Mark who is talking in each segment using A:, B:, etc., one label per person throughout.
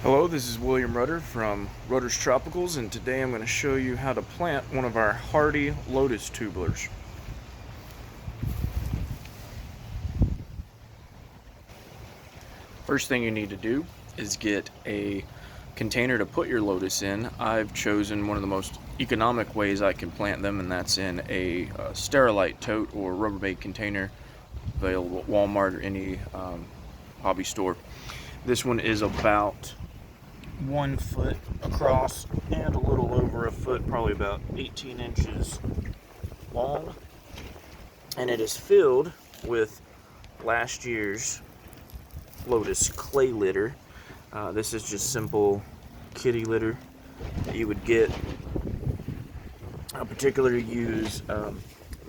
A: Hello, this is William Rudder from Rudder's Tropicals, and today I'm going to show you how to plant one of our hardy lotus tubulars. First thing you need to do is get a container to put your lotus in. I've chosen one of the most economic ways I can plant them, and that's in a Sterilite tote or Rubbermaid container available at Walmart or any hobby store. This one is about 1 foot across and a little over a foot, probably about 18 inches long, and it is filled with last year's lotus clay litter. This is just simple kitty litter that you would get. I particularly use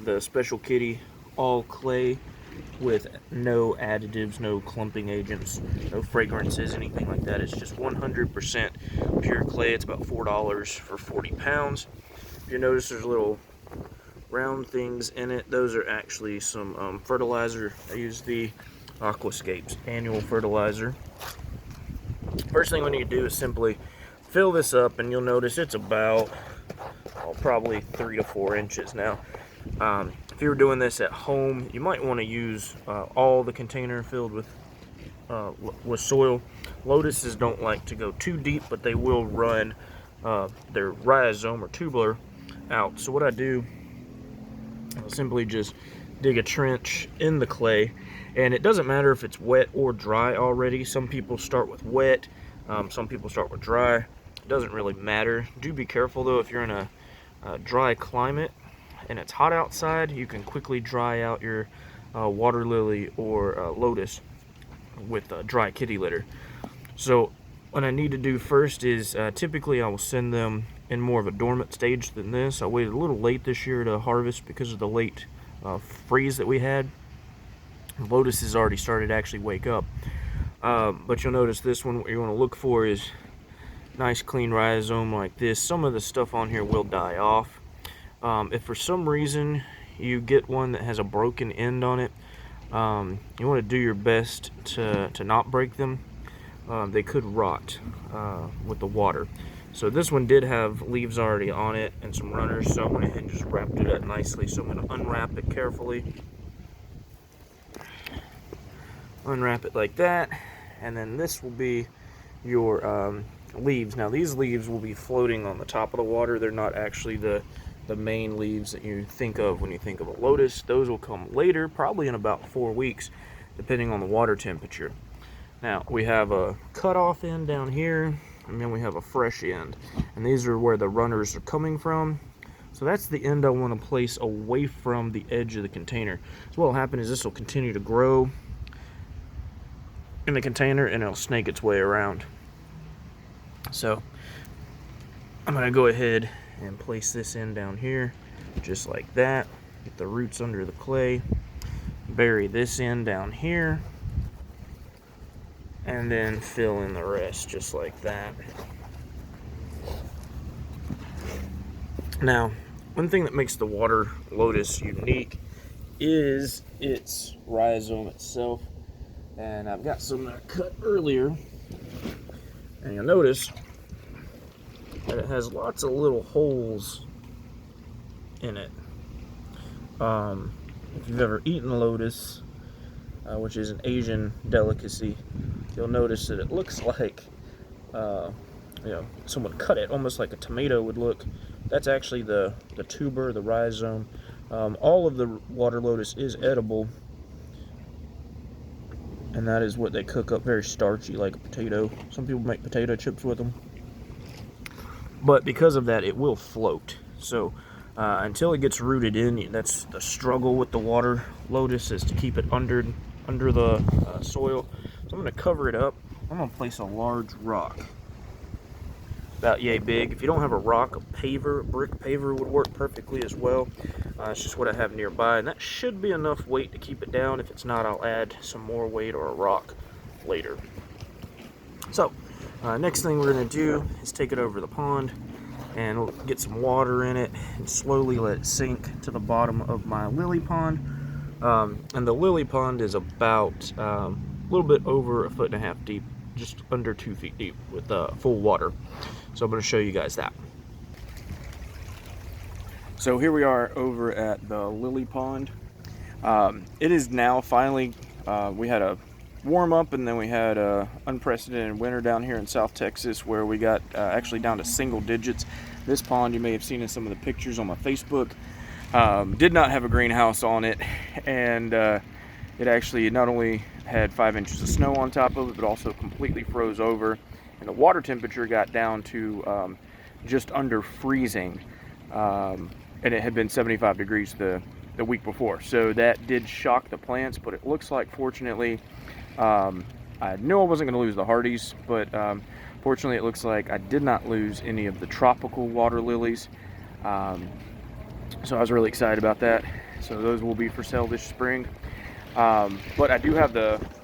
A: the Special Kitty all clay with no additives, no clumping agents, no fragrances, anything like that. It's just 100% pure clay. It's about $4 for 40 pounds. If you notice, there's little round things in it. Those are actually some fertilizer. I use the Aquascapes annual fertilizer. First thing we need to do is simply fill this up, and you'll notice it's about probably 3 to 4 inches now. If you were doing this at home, you might want to use all the container filled with soil. Lotuses don't like to go too deep, but they will run their rhizome or tubular out. So what I do, I'll simply just dig a trench in the clay, and it doesn't matter if it's wet or dry already. Some people start with wet, some people start with dry. It doesn't really matter. Do be careful though, if you're in a dry climate and it's hot outside, you can quickly dry out your water lily or lotus with dry kitty litter. So what I need to do first is typically I will send them in more of a dormant stage than this. I waited a little late this year to harvest because of the late freeze that we had. Lotus has already started to actually wake up. But you'll notice this one, what you want to look for is nice clean rhizome like this. Some of the stuff on here will die off. If for some reason you get one that has a broken end on it, you want to do your best to not break them. They could rot with the water. So this one did have leaves already on it and some runners, so I went ahead and just wrapped it up nicely. So I'm going to unwrap it carefully. Unwrap it like that, and then this will be your leaves. Now these leaves will be floating on the top of the water. They're not actually the main leaves that you think of when you think of a lotus. Those will come later, probably in about 4 weeks, depending on the water temperature. Now we have a cutoff end down here, and then we have a fresh end, and these are where the runners are coming from. So that's the end I want to place away from the edge of the container. So what will happen is this will continue to grow in the container, and it'll snake its way around. So I'm going to go ahead and place this in down here just like that. Get the roots under the clay, bury this in down here, and then fill in the rest just like that. Now, one thing that makes the water lotus unique is its rhizome itself, and I've got some that I cut earlier, and you'll notice that it has lots of little holes in it. If you've ever eaten lotus, which is an Asian delicacy, you'll notice that it looks like someone cut it almost like a tomato would look. That's actually the tuber, the rhizome. All of the water lotus is edible, and that is what they cook up, very starchy like a potato. Some people make potato chips with them. But because of that, it will float. So until it gets rooted in, that's the struggle with the water lotus, is to keep it under the soil. So I'm going to cover it up. I'm going to place a large rock, about yay big. If you don't have a rock, a paver, a brick paver would work perfectly as well. It's just what I have nearby, and that should be enough weight to keep it down. If it's not, I'll add some more weight or a rock later. So next thing we're going to do is take it over the pond and get some water in it and slowly let it sink to the bottom of my lily pond. And the lily pond is about a little bit over 1.5 feet deep, just under 2 feet deep with full water. So I'm going to show you guys that. So here we are over at the lily pond. It is now finally, we had a warm up, and then we had a unprecedented winter down here in South Texas where we got actually down to single digits. This pond, you may have seen in some of the pictures on my Facebook, did not have a greenhouse on it, and it actually not only had 5 inches of snow on top of it, but also completely froze over, and the water temperature got down to just under freezing, and it had been 75 degrees the week before. So that did shock the plants, but it looks like, fortunately, I knew I wasn't going to lose the hardies, but fortunately it looks like I did not lose any of the tropical water lilies. So I was really excited about that. So those will be for sale this spring. But I do have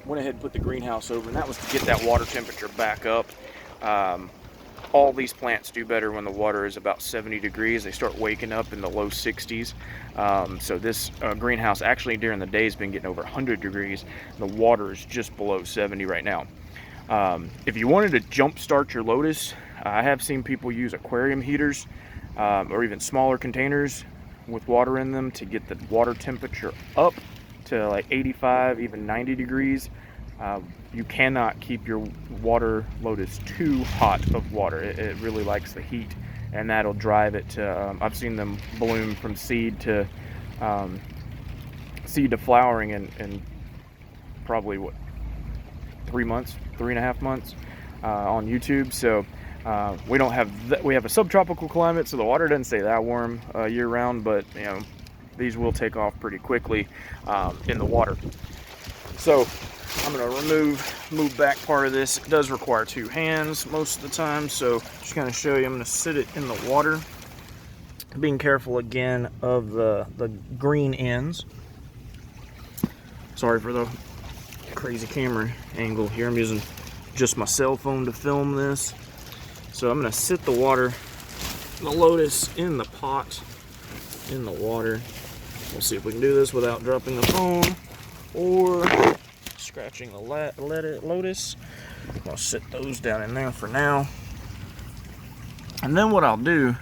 A: went ahead and put the greenhouse over, and that was to get that water temperature back up. All these plants do better when the water is about 70 degrees. They start waking up in the low 60s. So this greenhouse actually during the day has been getting over 100 degrees. The water is just below 70 right now. If you wanted to jump start your lotus, I have seen people use aquarium heaters or even smaller containers with water in them to get the water temperature up to like 85, even 90 degrees. You cannot keep your water lotus too hot of water. It really likes the heat, and that'll drive it to, I've seen them bloom from seed to flowering in probably, what, 3 months, 3.5 months on YouTube. So we don't have we have a subtropical climate, so the water doesn't stay that warm year round, but you know, these will take off pretty quickly in the water. So I'm going to move back part of this. It does require 2 hands most of the time, so just kind of show you. I'm going to sit it in the water, being careful again of the green ends. Sorry for the crazy camera angle here. I'm using just my cell phone to film this. So I'm going to sit the lotus in the pot, in the water. We'll see if we can do this without dropping the phone or scratching the lotus. I'll sit those down in there for now. And then what I'll do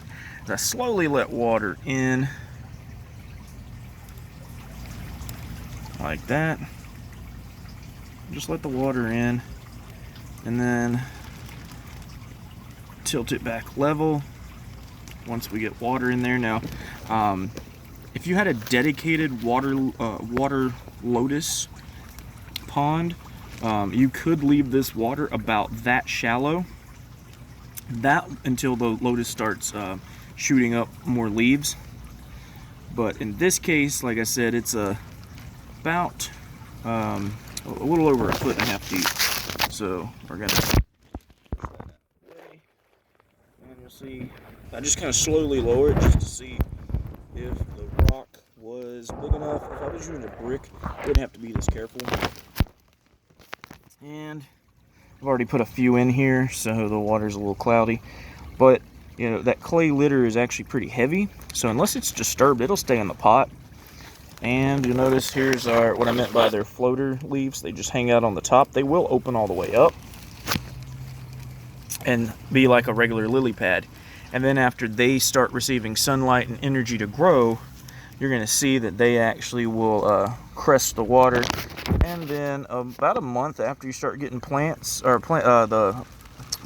A: is I slowly let water in like that. Just let the water in, and then tilt it back level once we get water in there. Now, if you had a dedicated water lotus pond, you could leave this water about that shallow, until the lotus starts shooting up more leaves. But in this case, like I said, it's about a little over 1.5 feet. So we're gonna push that away, and you'll see I just kind of slowly lower it just to see if the rock was big enough. If I was using a brick, I wouldn't have to be this careful. And I've already put a few in here, so the water's a little cloudy. But you know, that clay litter is actually pretty heavy, so unless it's disturbed, it'll stay in the pot. And you'll notice here's what I meant by their floater leaves. They just hang out on the top. They will open all the way up and be like a regular lily pad. And then after they start receiving sunlight and energy to grow, you're going to see that they actually will crest the water. And then about a month after you start getting plants, or the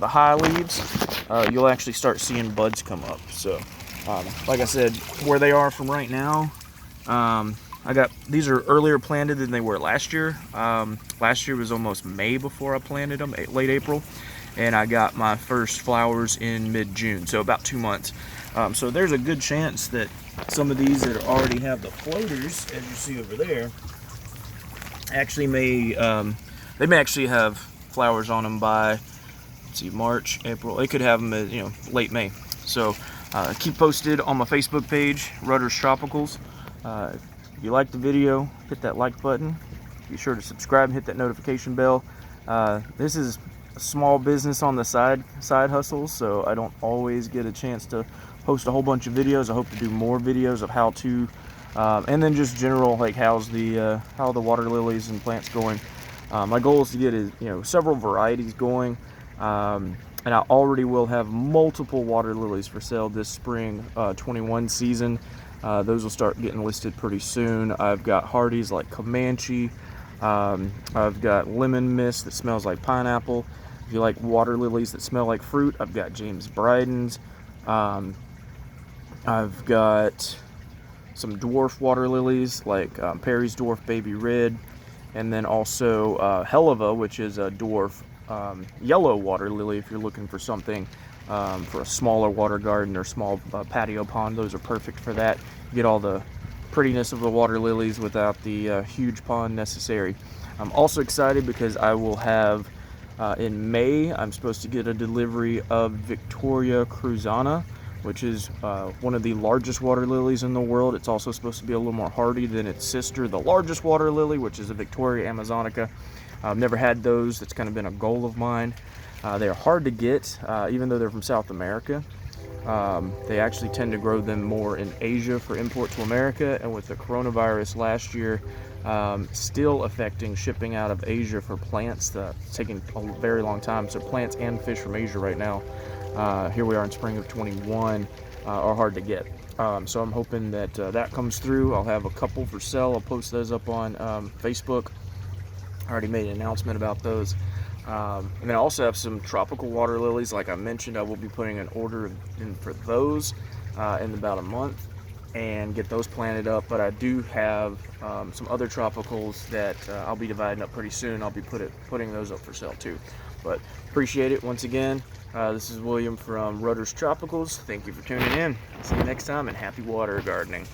A: high leaves, you'll actually start seeing buds come up. So like I said, where they are from right now, these are earlier planted than they were last year. Last year was almost May before I planted them, late April, and I got my first flowers in mid-June, so about 2 months. So there's a good chance that some of these that already have the floaters, as you see over there, actually may actually have flowers on them by, let's see, March, April. They could have them at, you know, late May. So keep posted on my Facebook page, Rudder's Tropicals. If you like the video, hit that like button. Be sure to subscribe and hit that notification bell. This is a small business on the side hustle, so I don't always get a chance to post a whole bunch of videos. I hope to do more videos of how to, and then just general, like how the water lilies and plants going. My goal is to get several varieties going, and I already will have multiple water lilies for sale this spring 21 season. Those will start getting listed pretty soon. I've got hardies like Comanche. I've got lemon mist that smells like pineapple. If you like water lilies that smell like fruit, I've got James Bryden's. I've got some dwarf water lilies like Perry's Dwarf Baby Red, and then also Helva, which is a dwarf yellow water lily if you're looking for something for a smaller water garden or small patio pond. Those are perfect for that. You get all the prettiness of the water lilies without the huge pond necessary. I'm also excited because I will have in May, I'm supposed to get a delivery of Victoria cruzana, which is one of the largest water lilies in the world. It's also supposed to be a little more hardy than its sister, the largest water lily, which is a Victoria amazonica. I've never had those. That's kind of been a goal of mine. They're hard to get, even though they're from South America. They actually tend to grow them more in Asia for import to America, and with the coronavirus last year still affecting shipping out of Asia for plants, it's taking a very long time. So plants and fish from Asia right now, here we are in spring of 21, are hard to get. So I'm hoping that that comes through. I'll have a couple for sale. I'll post those up on Facebook. I already made an announcement about those. And then I also have some tropical water lilies. Like I mentioned, I will be putting an order in for those in about a month and get those planted up. But I do have some other tropicals that I'll be dividing up pretty soon. I'll be putting those up for sale too. But appreciate it once again. This is William from Rudder's Tropicals. Thank you for tuning in. See you next time, and happy water gardening.